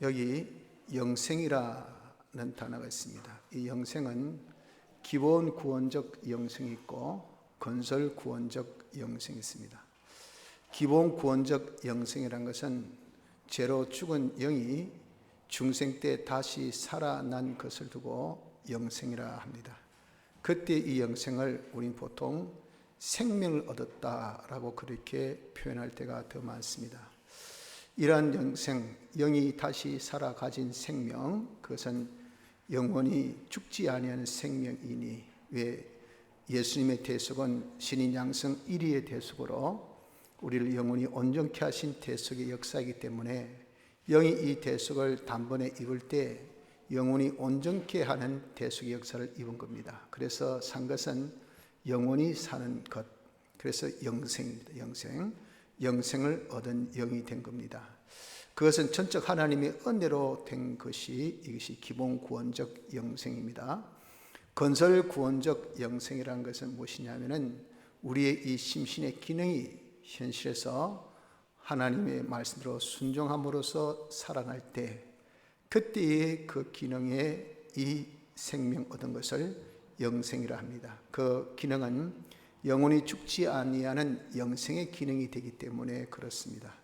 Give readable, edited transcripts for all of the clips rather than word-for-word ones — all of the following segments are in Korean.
여기 영생이라는 단어가 있습니다. 이 영생은 기본 구원적 영생이 있고 건설 구원적 영생이 있습니다. 기본 구원적 영생이란 것은 죄로 죽은 영이 중생 때 다시 살아난 것을 두고 영생이라 합니다. 그때 이 영생을 우리는 보통 생명을 얻었다라고 그렇게 표현할 때가 더 많습니다. 이러한 영생, 영이 다시 살아 가진 생명, 그것은 영원히 죽지 아니하는 생명이니, 왜 예수님의 대속은 신인 양성 1위의 대속으로 우리를 영원히 온전케 하신 대속의 역사이기 때문에 영이 이 대속을 단번에 입을 때 영원히 온전케 하는 대속의 역사를 입은 겁니다. 그래서 산 것은 영원히 사는 것, 그래서 영생입니다. 영생을 얻은 영이 된 겁니다. 그것은 전적 하나님의 은혜로 된 것이, 이것이 기본 구원적 영생입니다. 건설 구원적 영생이라는 것은 무엇이냐면은 우리의 이 심신의 기능이 현실에서 하나님의 말씀대로 순종함으로써 살아날 때, 그때의 그 기능에 이 생명 얻은 것을 영생이라 합니다. 그 기능은 영원히 죽지 아니하는 영생의 기능이 되기 때문에 그렇습니다.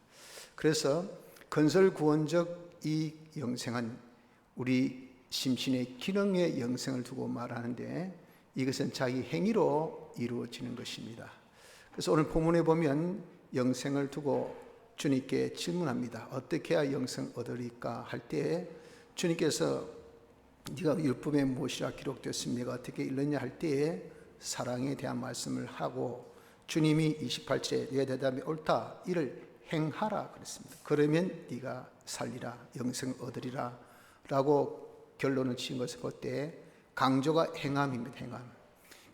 그래서 건설 구원적 이 영생은 우리 심신의 기능의 영생을 두고 말하는데, 이것은 자기 행위로 이루어지는 것입니다. 그래서 오늘 본문에 보면 영생을 두고 주님께 질문합니다. 어떻게 해야 영생 얻으리까 할 때, 주님께서 네가 율법에 무엇이라 기록되었으면 내가 어떻게 읽느냐 할 때에 사랑에 대한 말씀을 하고, 주님이 28절에 내 대답이 옳다, 이를 행하라 그랬습니다. 그러면 네가 살리라, 영생 얻으리라 라고 결론을 지은 것을 볼 때 강조가 행함입니다. 행함.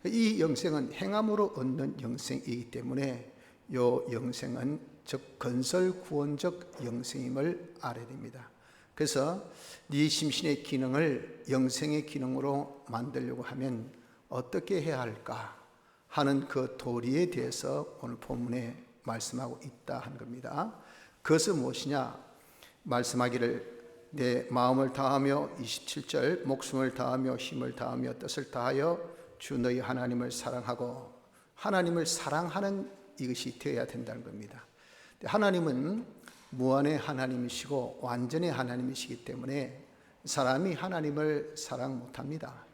이 영생은 행함으로 얻는 영생이기 때문에 이 영생은 즉 건설 구원적 영생임을 알아야 됩니다. 그래서 네 심신의 기능을 영생의 기능으로 만들려고 하면 어떻게 해야 할까 하는 그 도리에 대해서 오늘 본문에 말씀하고 있다 하는 겁니다. 그것은 무엇이냐? 말씀하기를 내 마음을 다하며 27절 목숨을 다하며 힘을 다하며 뜻을 다하여 주 너희 하나님을 사랑하고, 하나님을 사랑하는 이것이 되어야 된다는 겁니다. 하나님은 무한의 하나님이시고 완전의 하나님이시기 때문에 사람이 하나님을 사랑 못합니다.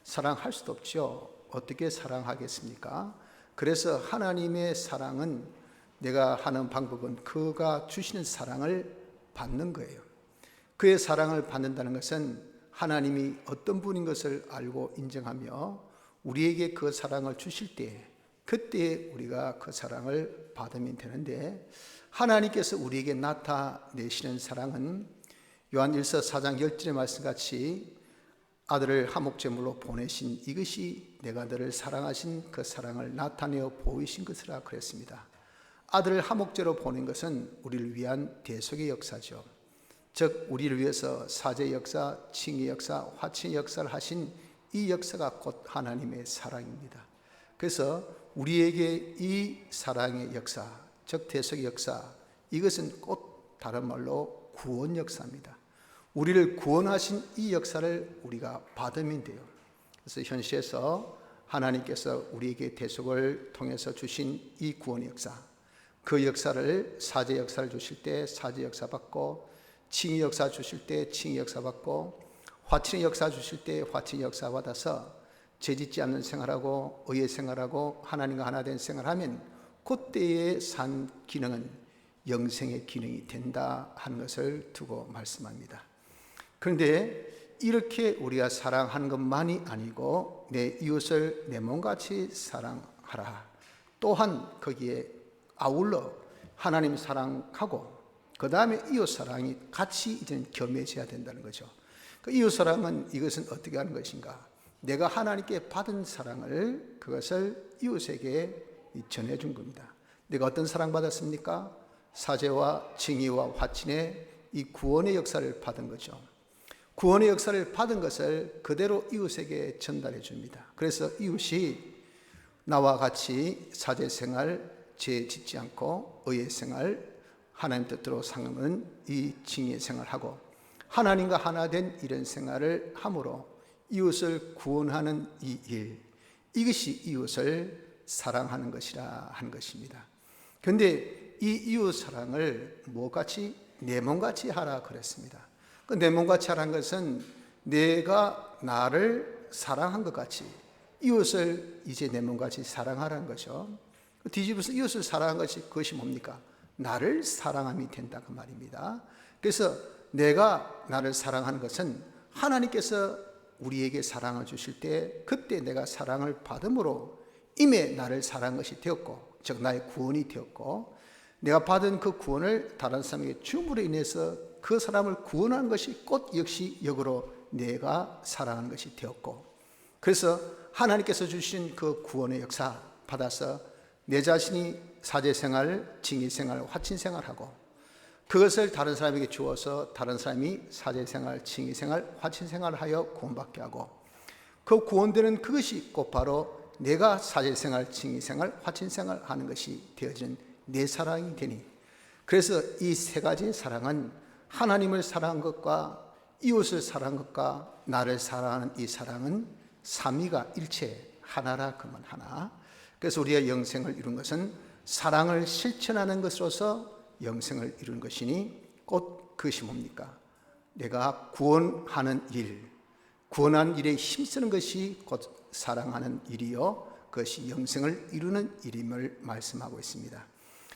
사랑할 수도 없죠. 어떻게 사랑하겠습니까? 그래서 하나님의 사랑은, 내가 하는 방법은 그가 주시는 사랑을 받는 거예요. 그의 사랑을 받는다는 것은 하나님이 어떤 분인 것을 알고 인정하며 우리에게 그 사랑을 주실 때, 그때 우리가 그 사랑을 받으면 되는데, 하나님께서 우리에게 나타내시는 사랑은 요한일서 4장 10절의 말씀같이 아들을 화목제물로 보내신 이것이 내가 너를 사랑하신 그 사랑을 나타내어 보이신 것이라 그랬습니다. 아들을 화목제로 보낸 것은 우리를 위한 대속의 역사죠. 즉 우리를 위해서 사죄의 역사, 칭의 역사, 화친의 역사를 하신 이 역사가 곧 하나님의 사랑입니다. 그래서 우리에게 이 사랑의 역사, 즉 대속의 역사, 이것은 곧 다른 말로 구원 역사입니다. 우리를 구원하신 이 역사를 우리가 받으면 돼요. 그래서 현실에서 하나님께서 우리에게 대속을 통해서 주신 이 구원의 역사, 그 역사를, 사죄 역사를 주실 때 사죄 역사 받고, 칭의 역사 주실 때 칭의 역사 받고, 화친의 역사 주실 때 화친의 역사 받아서 죄짓지 않는 생활하고 의의 생활하고 하나님과 하나 된 생활하면 그때의 산 기능은 영생의 기능이 된다 하는 것을 두고 말씀합니다. 그런데 이렇게 우리가 사랑하는 것만이 아니고 내 이웃을 내 몸같이 사랑하라, 또한 거기에 아울러 하나님 사랑하고 그 다음에 이웃 사랑이 같이 이제는 겸해져야 된다는 거죠. 그 이웃 사랑은, 이것은 어떻게 하는 것인가? 내가 하나님께 받은 사랑을, 그것을 이웃에게 전해준 겁니다. 내가 어떤 사랑 받았습니까? 사죄와 칭의와 화친의 이 구원의 역사를 받은 거죠. 구원의 역사를 받은 것을 그대로 이웃에게 전달해 줍니다. 그래서 이웃이 나와 같이 사죄 생활, 죄 짓지 않고 의의 생활, 하나님 뜻대로 상하는 이 칭의의 생활하고 하나님과 하나 된 이런 생활을 함으로 이웃을 구원하는 이 일, 이것이 이웃을 사랑하는 것이라 하는 것입니다. 그런데 이 이웃 사랑을 뭐같이? 내 몸같이 하라 그랬습니다. 그 내 몸같이 하라는 것은 내가 나를 사랑한 것 같이 이웃을 이제 내 몸같이 사랑하라는 거죠. 뒤집어서 이웃을 사랑한 것이 그것이 뭡니까? 나를 사랑함이 된다 그 말입니다. 그래서 내가 나를 사랑하는 것은 하나님께서 우리에게 사랑을 주실 때 그때 내가 사랑을 받음으로 임에 나를 사랑한 것이 되었고, 즉 나의 구원이 되었고, 내가 받은 그 구원을 다른 사람에게 줌으로 인해서 그 사람을 구원하는 것이 곧 역시 역으로 내가 사랑하는 것이 되었고, 그래서 하나님께서 주신 그 구원의 역사 받아서 내 자신이 사제생활, 징의생활, 화친생활하고 그것을 다른 사람에게 주어서 다른 사람이 사제생활, 징의생활, 화친생활을 하여 구원받게 하고, 그 구원되는 그것이 곧 바로 내가 사제생활, 징의생활, 화친생활 하는 것이 되어지는 내 사랑이 되니, 그래서 이 세 가지의 사랑은 하나님을 사랑한 것과 이웃을 사랑한 것과 나를 사랑하는 이 사랑은 삼위가 일체 하나라 그 말 하나. 그래서 우리의 영생을 이룬 것은 사랑을 실천하는 것으로서 영생을 이룬 것이니 곧 그것이 뭡니까? 내가 구원하는 일, 구원하는 일에 힘쓰는 것이 곧 사랑하는 일이요 그것이 영생을 이루는 일임을 말씀하고 있습니다.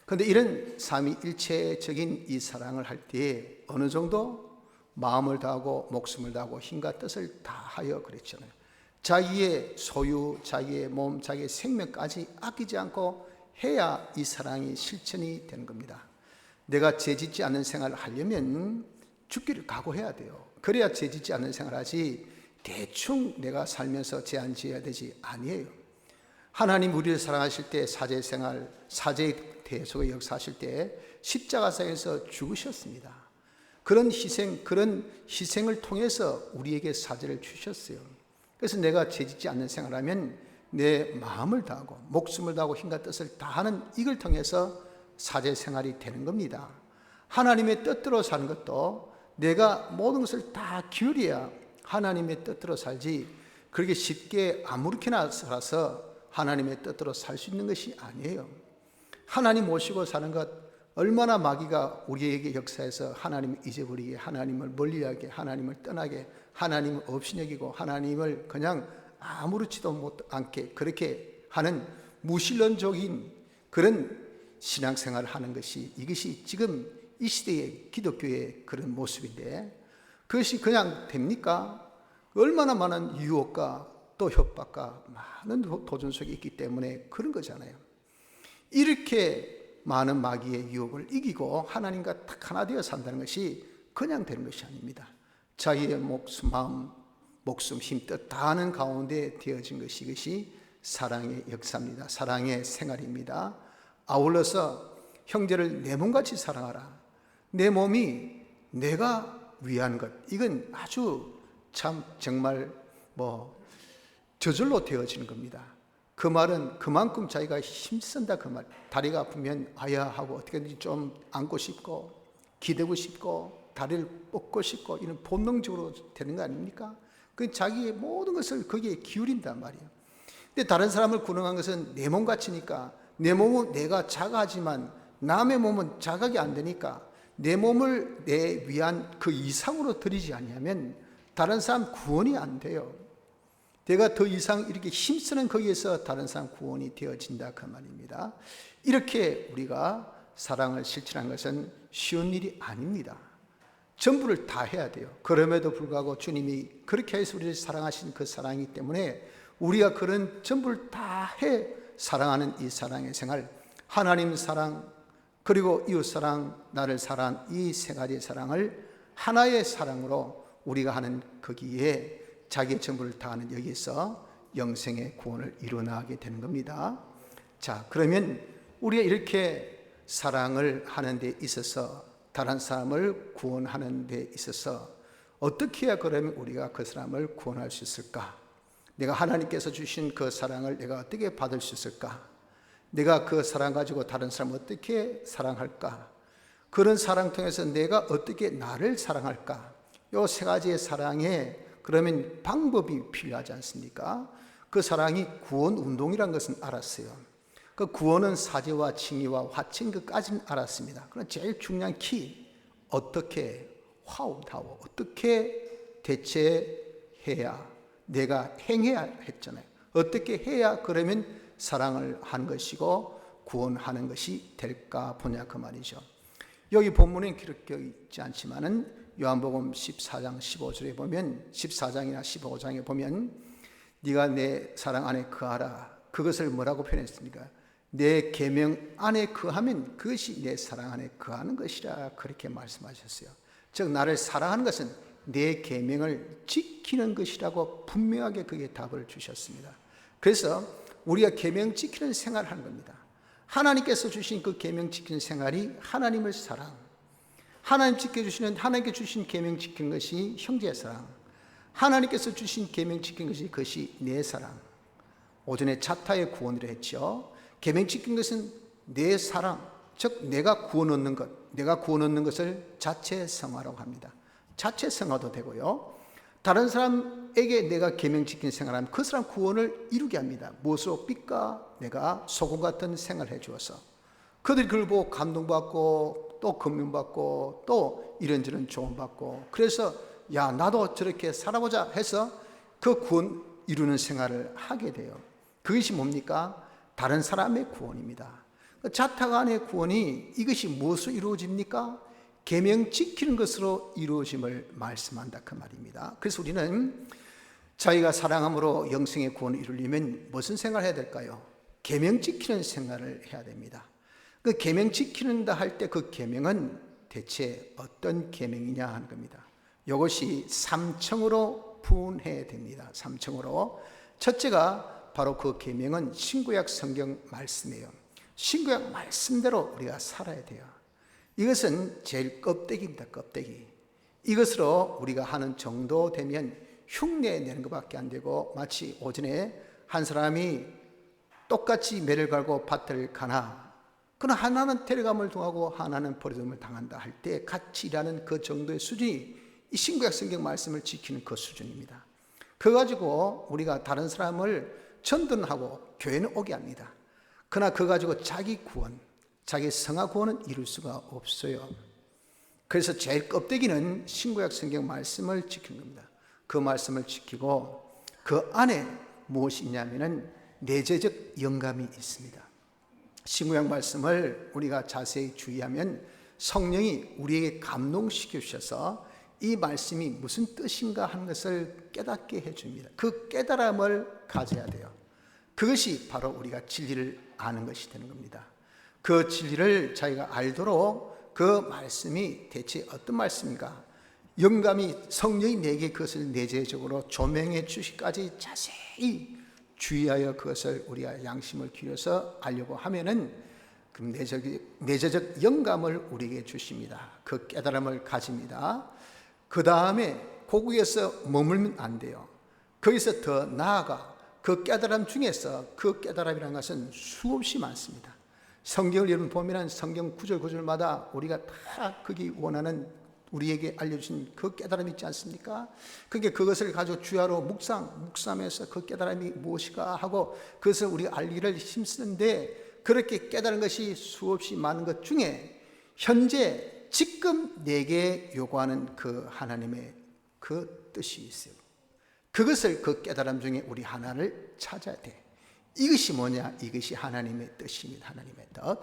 그런데 이런 삼위일체적인 이 사랑을 할 때에 어느 정도 마음을 다하고 목숨을 다하고 힘과 뜻을 다하여 그랬잖아요. 자기의 소유, 자기의 몸, 자기의 생명까지 아끼지 않고 해야 이 사랑이 실천이 되는 겁니다. 내가 죄짓지 않는 생활을 하려면 죽기를 각오해야 돼요. 그래야 죄짓지 않는 생활을 하지 대충 내가 살면서 죄 안 지어야 되지 아니에요. 하나님 우리를 사랑하실 때 사제생활, 사제의 대속의 역사하실 때 십자가상에서 죽으셨습니다. 그런 희생을 통해서 우리에게 사제를 주셨어요. 그래서 내가 죄짓지 않는 생활을 하면 내 마음을 다하고 목숨을 다하고 힘과 뜻을 다하는 이걸 통해서 사제 생활이 되는 겁니다. 하나님의 뜻대로 사는 것도 내가 모든 것을 다 기울여야 하나님의 뜻대로 살지, 그렇게 쉽게 아무렇게나 살아서 하나님의 뜻대로 살 수 있는 것이 아니에요. 하나님 모시고 사는 것, 얼마나 마귀가 우리에게 역사해서 하나님을 잊어버리게, 하나님을 멀리하게, 하나님을 떠나게, 하나님을 없이 여기고 하나님을 그냥 아무렇지도 않게 그렇게 하는 무신론적인 그런 신앙생활을 하는 것이, 이것이 지금 이 시대의 기독교의 그런 모습인데, 그것이 그냥 됩니까? 얼마나 많은 유혹과 또 협박과 많은 도전 속에 있기 때문에 그런 거잖아요. 이렇게 많은 마귀의 유혹을 이기고 하나님과 딱 하나 되어 산다는 것이 그냥 되는 것이 아닙니다. 자기의 목숨, 마음, 목숨, 힘, 뜻 다하는 가운데 되어진 것이, 이것이 사랑의 역사입니다. 사랑의 생활입니다. 아울러서 형제를 내 몸같이 사랑하라. 내 몸이 내가 위한 것, 이건 아주 참 정말 저절로 되어지는 겁니다. 그 말은 그만큼 자기가 힘쓴다 그 말. 다리가 아프면 아야 하고 어떻게든지 좀 안고 싶고 기대고 싶고 다리를 뻗고 싶고, 이런 본능적으로 되는 거 아닙니까? 그 자기의 모든 것을 거기에 기울인단 말이에요. 근데 다른 사람을 구원한 것은 내 몸같이니까, 내 몸은 내가 작아하지만 남의 몸은 자각이 안 되니까 내 몸을 내 위한 그 이상으로 드리지 않으면 다른 사람 구원이 안 돼요. 내가 더 이상 이렇게 힘쓰는 거기에서 다른 사람 구원이 되어진다 그 말입니다. 이렇게 우리가 사랑을 실천하는 것은 쉬운 일이 아닙니다. 전부를 다 해야 돼요. 그럼에도 불구하고 주님이 그렇게 해서 우리를 사랑하신 그 사랑이기 때문에 우리가 그런 전부를 다 해 사랑하는 이 사랑의 생활, 하나님 사랑 그리고 이웃 사랑, 나를 사랑한 이 세 가지의 사랑을 하나의 사랑으로 우리가 하는 거기에 자기의 전부를 다하는 여기에서 영생의 구원을 이루어나가게 되는 겁니다. 자, 그러면 우리가 이렇게 사랑을 하는 데 있어서, 다른 사람을 구원하는 데 있어서 어떻게 해야 그러면 우리가 그 사람을 구원할 수 있을까? 내가 하나님께서 주신 그 사랑을 내가 어떻게 받을 수 있을까? 내가 그 사랑 가지고 다른 사람을 어떻게 사랑할까? 그런 사랑 통해서 내가 어떻게 나를 사랑할까? 요 세 가지의 사랑에 그러면 방법이 필요하지 않습니까? 그 사랑이 구원 운동이라는 것은 알았어요. 그 구원은 사제와 칭의와 화칭 것까지는 알았습니다. 그러나 제일 중요한 키, 어떻게 어떻게 대체해야, 내가 행해야 했잖아요. 어떻게 해야 그러면 사랑을 하는 것이고 구원하는 것이 될까 보냐 그 말이죠. 여기 본문에 기록되어 있지 않지만은 요한복음 14장 15절에 보면, 14장이나 15장에 보면 네가 내 사랑 안에 거하라, 그것을 뭐라고 표현했습니까? 내 계명 안에 거하면 그것이 내 사랑 안에 거하는 것이라, 그렇게 말씀하셨어요. 즉 나를 사랑하는 것은 내 계명을 지키는 것이라고 분명하게 그게 답을 주셨습니다. 그래서 우리가 계명 지키는 생활을 하는 겁니다. 하나님께서 주신 그 계명 지키는 생활이 하나님을 사랑, 하나님께 주신 계명 지키는 것이 형제의 사랑, 하나님께서 주신 계명 지키는 것이 그것이 내 사랑. 오전에 자타의 구원이라 했죠. 계명 지키는 것은 내 사랑, 즉 내가 구원 얻는 것, 내가 구원 얻는 것을 자체 성화라고 합니다. 자체 성화도 되고요, 다른 사람에게 내가 계명 지키는 생활하면 그 사람 구원을 이루게 합니다. 무엇으로? 빛과 내가 소금 같은 생활을 해주어서 그들이 그걸 보고 감동받고 또 금융받고 또 이런저런 조언받고, 그래서 야 나도 저렇게 살아보자 해서 그 구원 이루는 생활을 하게 돼요. 그것이 뭡니까? 다른 사람의 구원입니다. 자타 간의 구원이 이것이 무엇으로 이루어집니까? 계명 지키는 것으로 이루어짐을 말씀한다 그 말입니다. 그래서 우리는 자기가 사랑함으로 영생의 구원을 이루려면 무슨 생활을 해야 될까요? 계명 지키는 생활을 해야 됩니다. 그 계명 지키는다 할 때 그 계명은 대체 어떤 계명이냐 하는 겁니다. 이것이 3층으로 분해야 됩니다. 3층으로. 첫째가 바로 그 계명은 신구약 성경 말씀이에요. 신구약 말씀대로 우리가 살아야 돼요. 이것은 제일 껍데기입니다. 껍데기. 이것으로 우리가 하는 정도 되면 흉내 내는 것밖에 안 되고, 마치 오전에 한 사람이 똑같이 매를 갈고 밭을 가나, 그러나 하나는 데려감을 당하고 하나는 버림을 당한다 할 때 같이 일하는 그 정도의 수준이 이 신구약 성경 말씀을 지키는 그 수준입니다. 그거 가지고 우리가 다른 사람을 전도하고 교회는 오게 합니다. 그러나 그거 가지고 자기 구원, 자기 성화 구원은 이룰 수가 없어요. 그래서 제일 껍데기는 신구약 성경 말씀을 지키는 겁니다. 그 말씀을 지키고 그 안에 무엇이 있냐면은 내재적 영감이 있습니다. 신구약 말씀을 우리가 자세히 주의하면 성령이 우리에게 감동시켜 주셔서 이 말씀이 무슨 뜻인가 하는 것을 깨닫게 해줍니다. 그 깨달음을 가져야 돼요. 그것이 바로 우리가 진리를 아는 것이 되는 겁니다. 그 진리를 자기가 알도록 그 말씀이 대체 어떤 말씀인가, 영감이 성령이 내게 그것을 내재적으로 조명해 주시기까지 자세히 주의하여 그것을 우리가 양심을 기울여서 알려고 하면은 그 내재적 영감을 우리에게 주십니다. 그 깨달음을 가집니다. 그 다음에 거기에서 머물면 안 돼요. 거기서 더 나아가 그 깨달음 중에서, 그 깨달음이라는 것은 수없이 많습니다. 성경을 여러분 보면 성경 구절 구절마다 우리가 다 거기 원하는 우리에게 알려주신 그 깨달음이 있지 않습니까? 그게 그것을 가지고 주야로 묵상해서 그 깨달음이 무엇인가 하고 그것을 우리가 알기를 힘쓰는데, 그렇게 깨달은 것이 수없이 많은 것 중에 현재 지금 내게 요구하는 그 하나님의 그 뜻이 있어요. 그것을, 그 깨달음 중에 우리 하나를 찾아야 돼. 이것이 뭐냐? 이것이 하나님의 뜻입니다. 하나님의 뜻.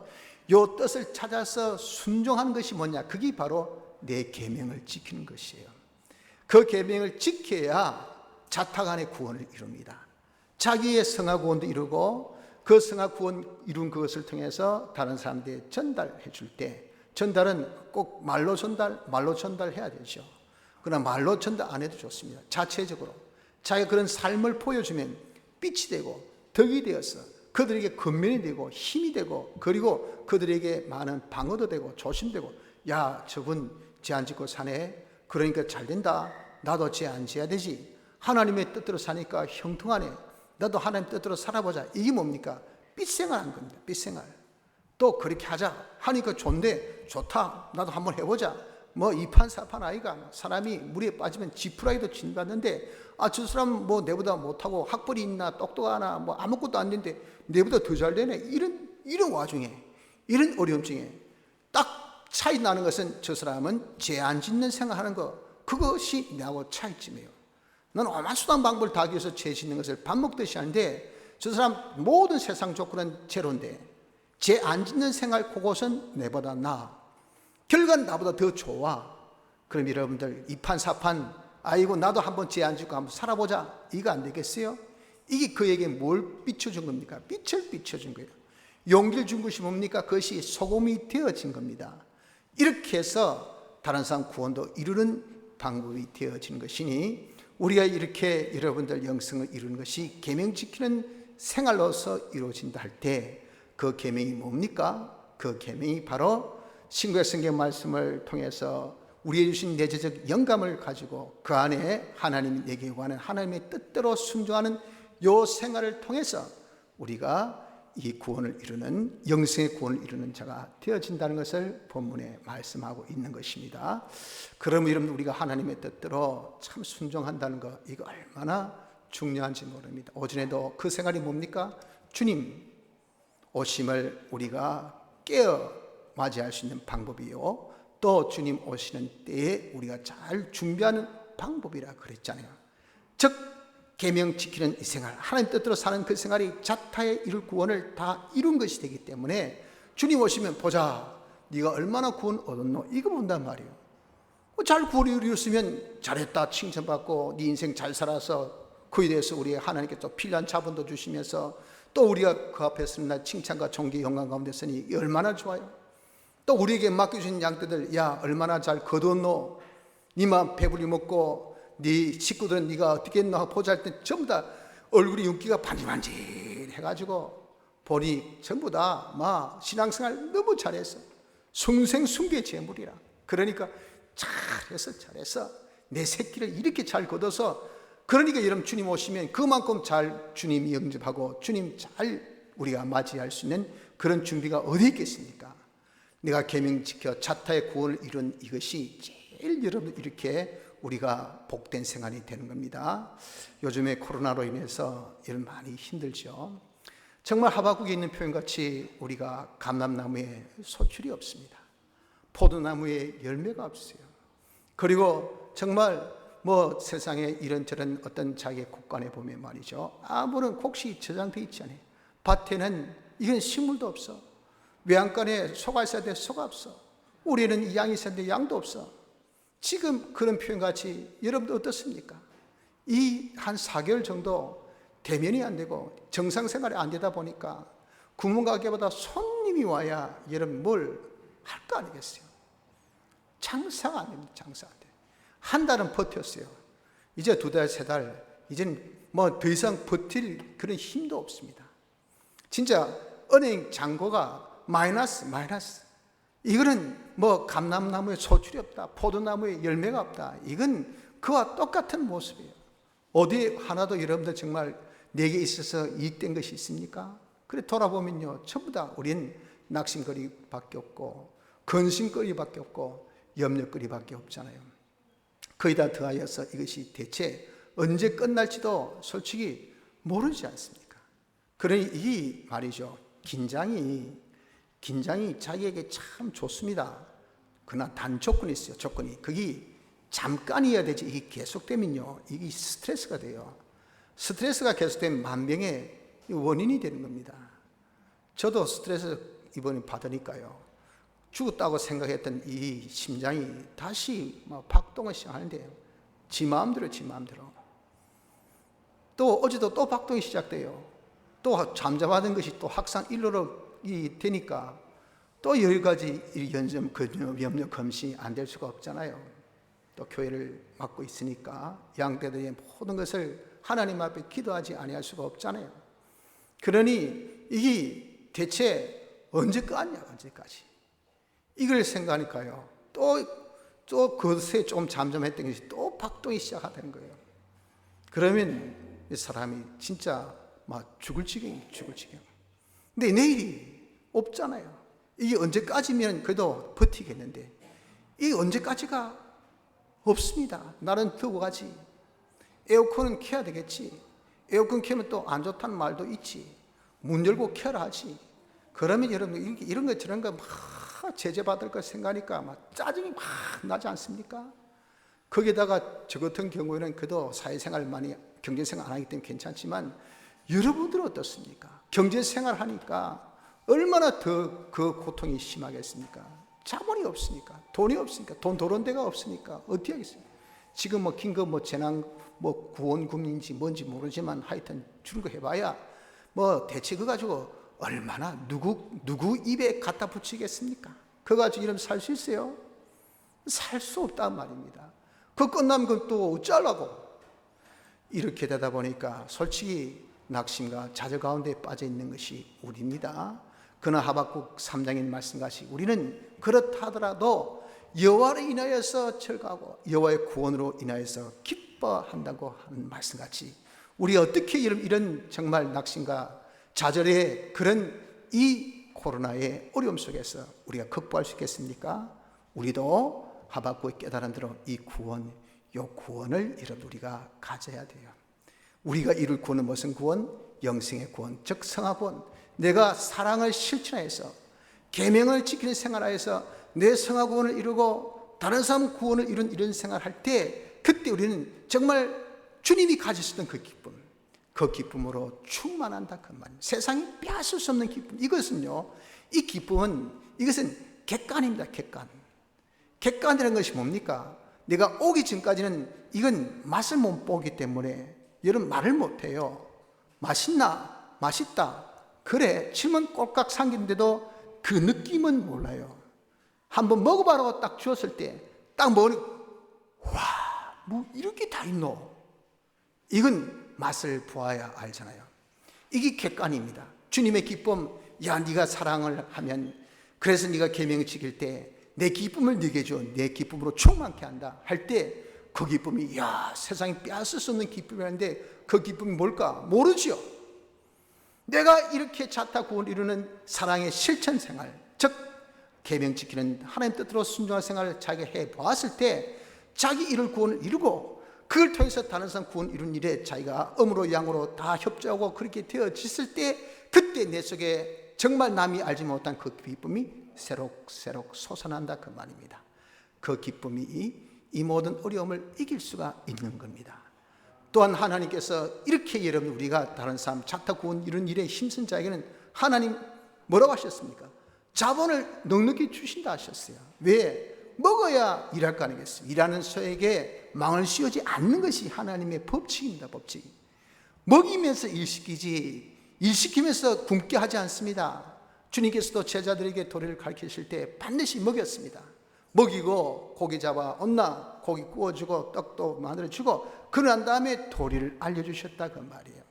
요 뜻을 찾아서 순종하는 것이 뭐냐? 그게 바로 내 계명을 지키는 것이에요. 그 계명을 지켜야 자타 간의 구원을 이룹니다. 자기의 성화 구원도 이루고 그 성화 구원 이룬 그것을 통해서 다른 사람들에게 전달해 줄 때, 전달은 꼭 말로 전달해야 되죠. 그러나 말로 전달 안 해도 좋습니다. 자체적으로 자기가 그런 삶을 보여주면 빛이 되고 덕이 되어서 그들에게 근면이 되고 힘이 되고, 그리고 그들에게 많은 방어도 되고 조심되고, 야 저분 죄 안 짓고 사네, 그러니까 잘 된다, 나도 죄 안 지어야 되지, 하나님의 뜻대로 사니까 형통하네, 나도 하나님 뜻대로 살아보자. 이게 뭡니까? 빛생활한 겁니다. 빛생활. 또 그렇게 하자 하니까 좋은데, 좋다, 나도 한번 해보자, 뭐 이판사판 아이가 사람이 물에 빠지면 지푸라기도 진받는데 저 사람 뭐 내보다 못하고 학벌이 있나 똑똑하나 뭐 아무것도 안 되는데 내보다 더 잘 되네. 이런 와중에 이런 어려움 중에 딱 차이 나는 것은 저 사람은 죄 안 짓는 생각하는 거, 그것이 나하고 차이점이에요. 넌 오만 수단 방법을 다 기해서 죄 짓는 것을 밥 먹듯이 하는데 저 사람 모든 세상 조건은 제로인데 죄 안 짓는 생활, 그것은 내보다 나아. 결과는 나보다 더 좋아. 그럼 여러분들 이판사판 아이고 나도 한번 죄 안 짓고 한번 살아보자, 이거 안 되겠어요? 이게 그에게 뭘 비춰준 겁니까? 빛을 비춰준 거예요. 용기를 준 것이 뭡니까? 그것이 소금이 되어진 겁니다. 이렇게 해서 다른 사람 구원도 이루는 방법이 되어진 것이니 우리가 이렇게 여러분들 영성을 이루는 것이 계명 지키는 생활로서 이루어진다 할 때 그 계명이 뭡니까? 그 계명이 바로 신구약 성경 말씀을 통해서 우리에게 주신 내재적 영감을 가지고 그 안에 하나님이 내게 요구하는 하나님의 뜻대로 순종하는 요 생활을 통해서 우리가 이 구원을 이루는, 영생의 구원을 이루는 자가 되어진다는 것을 본문에 말씀하고 있는 것입니다. 그럼 여러분, 우리가 하나님의 뜻대로 참 순종한다는 것, 이거 얼마나 중요한지 모릅니다. 오전에도 그 생활이 뭡니까? 주님 오심을 우리가 깨어 맞이할 수 있는 방법이요, 또 주님 오시는 때에 우리가 잘 준비하는 방법이라 그랬잖아요. 즉 계명 지키는 이 생활, 하나님 뜻대로 사는 그 생활이 자타에 이룰 구원을 다 이룬 것이 되기 때문에 주님 오시면 보자, 네가 얼마나 구원 얻었노, 이거 본단 말이에요. 잘 구원을 이뤘으면 잘했다 칭찬받고 네 인생 잘 살아서 그에 대해서 우리 하나님께 또 필요한 자본도 주시면서 또 우리가 그 앞에서 날 칭찬과 존귀 영광 가운데 서니 얼마나 좋아요. 또 우리에게 맡겨주신 양떼들, 야 얼마나 잘 거두었노, 니만 배불리 먹고 네 식구들은 네가 어떻게 했노 보자 할 때 전부 다 얼굴이 윤기가 반질반질 해가지고 보니 전부 다 막 신앙생활 너무 잘했어. 숭생숭배의 재물이라. 그러니까 잘했어 내 새끼를 이렇게 잘 거둬서, 그러니까 여러분 주님 오시면 그만큼 잘 주님 영접하고 주님 잘 우리가 맞이할 수 있는 그런 준비가 어디 있겠습니까? 내가 계명 지켜 자타의 구원을 이룬 이것이 제일 여러분 이렇게 우리가 복된 생활이 되는 겁니다. 요즘에 코로나로 인해서 여러분 많이 힘들죠. 정말 하박국에 있는 표현같이 우리가 감람나무에 소출이 없습니다. 포도나무에 열매가 없어요. 그리고 정말 뭐 세상에 이런저런 어떤 자기의 곳간에 보면 말이죠, 아무런 곡식이 저장되어 있지 않아요. 밭에는 이건 식물도 없어. 외양간에 소가 있어야 돼, 소가 없어. 우리는 양이 있어야 돼, 양도 없어. 지금 그런 표현같이 여러분들 어떻습니까? 이 한 4개월 정도 대면이 안 되고 정상생활이 안 되다 보니까 구멍가게보다 손님이 와야 여러분 뭘 할 거 아니겠어요? 장사가 안 됩니다. 장사 안 돼. 한 달은 버텼어요. 이제 2달, 3달, 이제는 뭐 더 이상 버틸 그런 힘도 없습니다. 진짜 은행 잔고가 마이너스. 이거는 뭐 감람나무에 소출이 없다, 포도나무에 열매가 없다, 이건 그와 똑같은 모습이에요. 어디 하나도 여러분들 정말 내게 있어서 이익된 것이 있습니까? 그래 돌아보면요, 전부 다 우린 낙심거리밖에 없고 근심거리밖에 없고 염려거리밖에 없잖아요. 거기다 더하여서 이것이 대체 언제 끝날지도 솔직히 모르지 않습니까? 그러니 이 말이죠, 긴장이 자기에게 참 좋습니다. 그러나 단 조건이 있어요. 조건이. 그게 잠깐이어야 되지, 이게 계속되면요, 이게 스트레스가 돼요. 스트레스가 계속되면 만병의 원인이 되는 겁니다. 저도 스트레스 이번에 받으니까요, 죽었다고 생각했던 이 심장이 다시 막 박동을 시작하는데요. 지 마음대로. 또 어제도 또 박동이 시작돼요. 또 잠잠하던 것이 또 확산 일로로 되니까 또 여러 가지 염려, 검신이 안 될 수가 없잖아요. 또 교회를 맡고 있으니까 양떼들의 모든 것을 하나님 앞에 기도하지 아니할 수가 없잖아요. 그러니 이게 대체 언제까지 이걸 생각하니까요, 또 그것에 좀 잠잠했던 것이 또 박동이 시작하는 거예요. 그러면 이 사람이 진짜 막 죽을 지경. 근데 내일이 없잖아요. 이게 언제까지면 그래도 버티겠는데, 이게 언제까지가 없습니다. 날은 더워 가지. 에어컨은 켜야 되겠지. 에어컨 켜면 또 안 좋다는 말도 있지. 문 열고 켜라 하지. 그러면 여러분 이런 거 저런 거 막 제재받을 거 생각하니까 막 짜증이 막 나지 않습니까? 거기다가 저 같은 경우에는 그래도 사회생활 많이 경제생활 안 하기 때문에 괜찮지만 여러분들은 어떻습니까? 경제생활 하니까 얼마나 더 그 고통이 심하겠습니까? 자본이 없으니까, 돈이 없으니까, 돈 도는 데가 없으니까 어떻게 하겠습니까? 지금 뭐 긴급 뭐 재난 뭐 구원금인지 뭔지 모르지만 하여튼 주는 거 해봐야 뭐 대체 그거 가지고 얼마나 누구 입에 갖다 붙이겠습니까? 그거 가지고 이러면 살 수 있어요? 살 수 없단 말입니다. 그 끝나면 그건 또 어쩌려고? 이렇게 되다 보니까 솔직히 낙심과 좌절 가운데 빠져 있는 것이 우리입니다. 그러나 하박국 3장의 말씀같이 우리는 그렇다 하더라도 여호와를 인하여서 즐거워하고 여호와의 구원으로 인하여서 기뻐한다고 하는 말씀같이 우리 어떻게 이런 정말 낙심과 좌절의 그런 이 코로나의 어려움 속에서 우리가 극복할 수 있겠습니까? 우리도 하박국의 깨달은 대로 이 구원을 여러분 우리가 가져야 돼요. 우리가 이룰 구원은 무슨 구원? 영생의 구원, 즉 성화 구원. 내가 사랑을 실천해서 계명을 지키는 생활하여서 내 성화 구원을 이루고 다른 사람 구원을 이룬 이런 생활할 때 그때 우리는 정말 주님이 가지셨던 그 기쁨, 그 기쁨으로 충만한다 그 말입니다. 세상이 빼앗을 수 없는 기쁨. 이것은요, 이 기쁨은 이것은 객관입니다. 객관이라는 것이 뭡니까? 내가 오기 전까지는 이건 맛을 못 보기 때문에 여러분 말을 못해요. 맛있나? 맛있다. 그래, 침은 꼴깍 삼키는데도 그 느낌은 몰라요. 한번 먹어봐라고 딱 주었을 때 딱 먹으니 와, 뭐 이렇게 다 있노? 이건 맛을 보아야 알잖아요. 이게 객관입니다. 주님의 기쁨, 야 네가 사랑을 하면 그래서 네가 계명을 지킬 때 내 기쁨을 네게 줘, 내 기쁨으로 충만케 한다 할 때 그 기쁨이 야 세상에 빼앗을 수 없는 기쁨이라는데 그 기쁨이 뭘까? 모르지요. 내가 이렇게 자타 구원을 이루는 사랑의 실천 생활, 즉 계명 지키는 하나님 뜻대로 순종할 생활을 자기가 해보았을 때 자기 이룰 구원을 이루고 그걸 통해서 다른 사람 구원 이룬 일에 자기가 음으로 양으로 다 협조하고 그렇게 되어졌을 때 그때 내 속에 정말 남이 알지 못한 그 기쁨이 새록새록 솟아난다 그 말입니다. 그 기쁨이 이 모든 어려움을 이길 수가 있는 겁니다. 또한 하나님께서 이렇게 여러분 우리가 다른 사람 자타 구원 이런 일에 힘쓴 자에게는 하나님 뭐라고 하셨습니까? 자본을 넉넉히 주신다 하셨어요. 왜? 먹어야 일할 거 아니겠어요? 일하는 소에게 망을 씌우지 않는 것이 하나님의 법칙입니다. 법칙. 먹이면서 일시키지 일시키면서 굶게 하지 않습니다. 주님께서도 제자들에게 도리를 가르치실 때 반드시 먹였습니다. 먹이고 고기 잡아 얹나 고기 구워주고 떡도 만들어주고 그러난 다음에 도리를 알려주셨다 그 말이에요.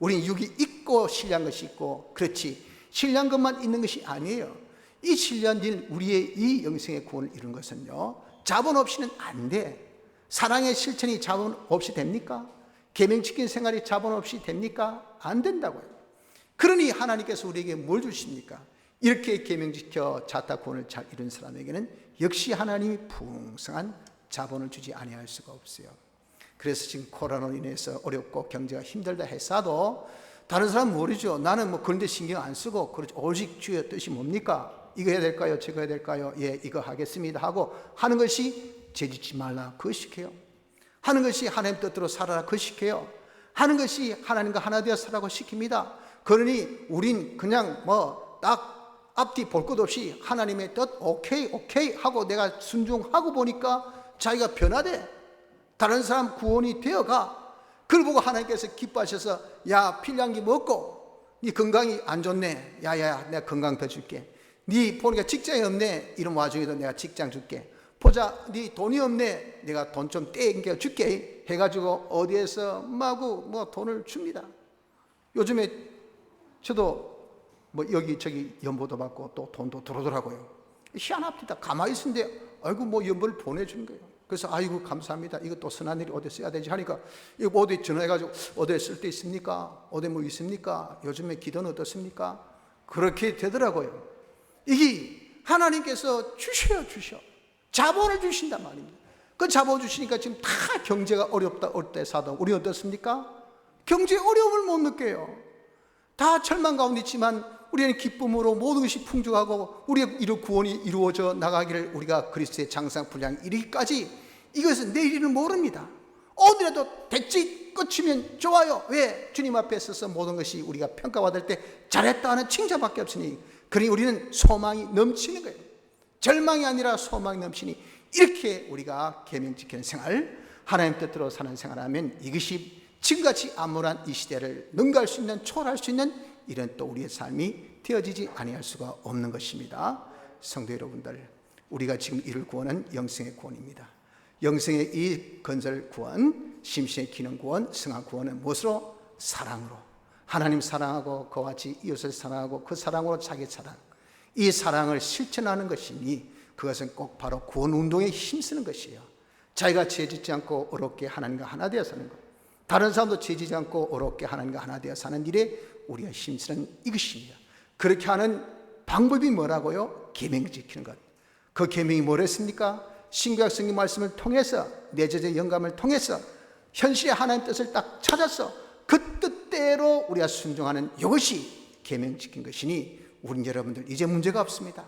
우리는 육이 있고 신뢰한 것이 있고 그렇지 신뢰한 것만 있는 것이 아니에요. 이 신뢰한 일 우리의 이 영생의 구원을 이룬 것은요 자본 없이는 안 돼. 사랑의 실천이 자본 없이 됩니까? 계명 지킨 생활이 자본 없이 됩니까? 안 된다고요. 그러니 하나님께서 우리에게 뭘 주십니까? 이렇게 계명 지켜 자타 구원을 잘 이룬 사람에게는 역시 하나님이 풍성한 자본을 주지 아니할 수가 없어요. 그래서 지금 코로나로 인해서 어렵고 경제가 힘들다 했어도 다른 사람은 모르죠. 나는 뭐 그런 데 신경 안 쓰고 그렇죠. 오직 주의 뜻이 뭡니까? 이거 해야 될까요? 저거 해야 될까요? 예, 이거 하겠습니다 하고 하는 것이 죄짓지 말라 그거 시켜요. 하는 것이 하나님 뜻대로 살아라 그거 시켜요. 하는 것이 하나님과 하나 되어 살라고 시킵니다. 그러니 우린 그냥 뭐 딱 앞뒤 볼 것 없이 하나님의 뜻 오케이 하고 내가 순종하고 보니까 자기가 변화돼. 다른 사람 구원이 되어가. 그걸 보고 하나님께서 기뻐하셔서 야 필요한 게 먹고 네 건강이 안 좋네. 야야 내가 건강 더 줄게. 네 보니까 직장이 없네. 이런 와중에도 내가 직장 줄게. 보자 네 돈이 없네. 내가 돈 좀 떼겨 줄게 해가지고 어디에서 마구 뭐 돈을 줍니다. 요즘에 저도 뭐 여기저기 연보도 받고 또 돈도 들어오더라고요. 희한합니다. 가만히 있는데 아이고 뭐 연보를 보내주는 거예요. 그래서 아이고 감사합니다. 이거 또 선한 일이 어디 써야 되지 하니까 이거 어디 전화해가지고 어디에 쓸 데 있습니까? 어디 뭐 있습니까? 요즘에 기도는 어떻습니까? 그렇게 되더라고요. 이게 하나님께서 주셔. 자본을 주신단 말입니다. 그 자본 주시니까 지금 다 경제가 어렵다 사도 우리 어떻습니까? 경제 어려움을 못 느껴요. 다 절망 가운데 있지만 우리는 기쁨으로 모든 것이 풍족하고 우리의 이런 구원이 이루어져 나가기를, 우리가 그리스도의 장상 분량 이르기까지 이것은 내일은 모릅니다. 오늘이라도 됐지 끝이면 좋아요. 왜? 주님 앞에 서서 모든 것이 우리가 평가받을 때 잘했다 하는 칭찬밖에 없으니, 그러니 우리는 소망이 넘치는 거예요. 절망이 아니라 소망이 넘치니 이렇게 우리가 계명 지키는 생활, 하나님 뜻대로 사는 생활하면 이것이 지금같이 암울한 이 시대를 능가할 수 있는, 초월할 수 있는 이런 또 우리의 삶이 되어지지 아니할 수가 없는 것입니다. 성도 여러분들, 우리가 지금 이룰 구원은 영생의 구원입니다. 영생의 이 건설 구원, 심신의 기능 구원, 성화 구원은 무엇으로? 사랑으로. 하나님 사랑하고 그와 같이 이웃을 사랑하고 그 사랑으로 자기 사랑, 이 사랑을 실천하는 것이니 그것은 꼭 바로 구원 운동에 힘쓰는 것이에요. 자기가 죄짓지 않고 어렵게 하나님과 하나 되어 사는 것, 다른 사람도 죄짓지 않고 어렵게 하나님과 하나 되어 사는 일에 우리가 힘쓰는 이것입니다. 그렇게 하는 방법이 뭐라고요? 계명 지키는 것. 그 계명이 뭐랬습니까? 신구약 성경 말씀을 통해서, 내재적 영감을 통해서 현실의 하나님 뜻을 딱 찾아서 그 뜻대로 우리가 순종하는 이것이 계명 지킨 것이니, 우린 여러분들 이제 문제가 없습니다.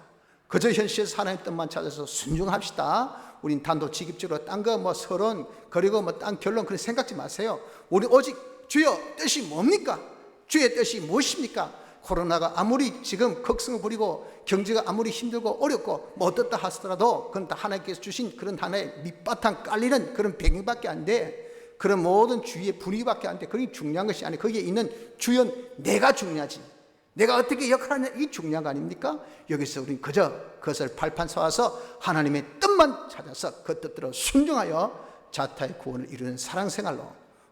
그저 현실에서 하나님 뜻만 찾아서 순종합시다. 우린 단도직입적으로 딴 거 뭐 서론 그리고 뭐 딴 결론 그런 생각지 마세요. 우리 오직 주여 뜻이 뭡니까? 주의 뜻이 무엇입니까? 코로나가 아무리 지금 극성을 부리고 경제가 아무리 힘들고 어렵고 뭐 어떻다 하더라도 그건 다 하나님께서 주신 그런 하나의 밑바탕 깔리는 그런 배경밖에 안 돼. 그런 모든 주위의 분위기밖에 안 돼. 그게 중요한 것이 아니에요. 거기에 있는 주연 내가 중요하지. 내가 어떻게 역할하느냐, 이게 중요한 거 아닙니까? 여기서 우리는 그저 그것을 발판 쌓아서 하나님의 뜻만 찾아서 그 뜻대로 순종하여 자타의 구원을 이루는 사랑생활로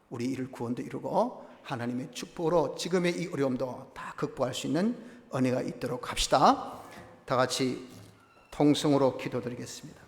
우리 이룰 구원도 이루고 하나님의 축복으로 지금의 이 어려움도 다 극복할 수 있는 은혜가 있도록 합시다. 다 같이 통성으로 기도드리겠습니다.